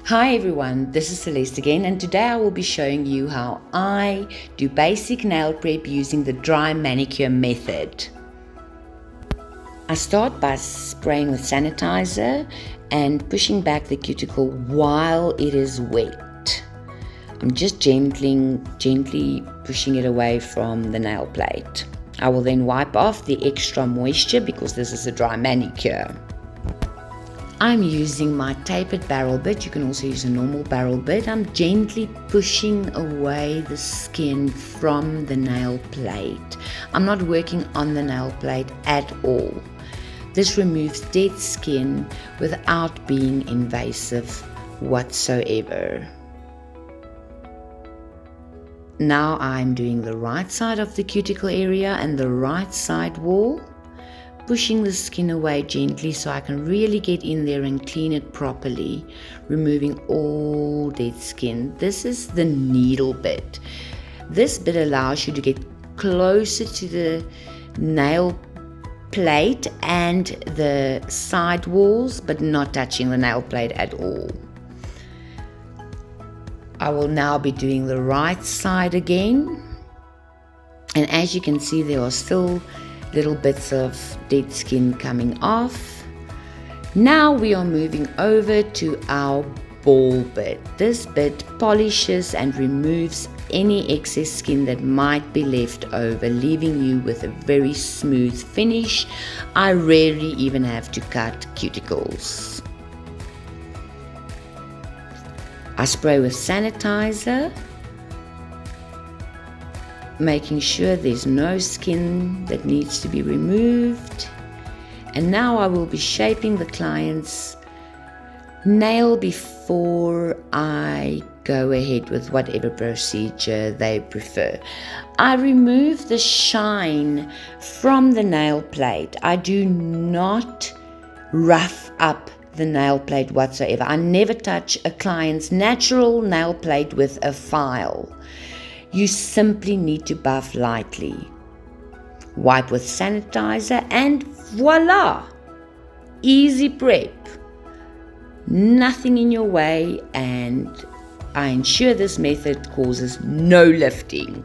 Hi everyone, this is Celeste again, and today I will be showing you how I do basic nail prep using the Dry Manicure method. I start by spraying with sanitizer and pushing back the cuticle while it is wet. I'm just gently pushing it away from the nail plate. I will then wipe off the extra moisture because this is a dry manicure. I'm using my tapered barrel bit. You can also use a normal barrel bit. I'm gently pushing away the skin from the nail plate. I'm not working on the nail plate at all. This removes dead skin without being invasive whatsoever. Now I'm doing the right side of the cuticle area and the right side wall, pushing the skin away gently so I can really get in there and clean it properly, removing all dead skin. This is the needle bit. This bit allows you to get closer to the nail plate and the side walls, but not touching the nail plate at all. I will now be doing the right side again, and as you can see, there are still little bits of dead skin coming off. Now we are moving over to our ball bit. This bit polishes and removes any excess skin that might be left over, leaving you with a very smooth finish. I rarely even have to cut cuticles. I spray with sanitizer, making sure there's no skin that needs to be removed. And now I will be shaping the client's nail before I go ahead with whatever procedure they prefer. I remove the shine from the nail plate. I do not rough up the nail plate whatsoever. I never touch a client's natural nail plate with a file. You simply need to buff lightly. Wipe with sanitizer and voila! Easy prep. Nothing in your way, and I ensure this method causes no lifting.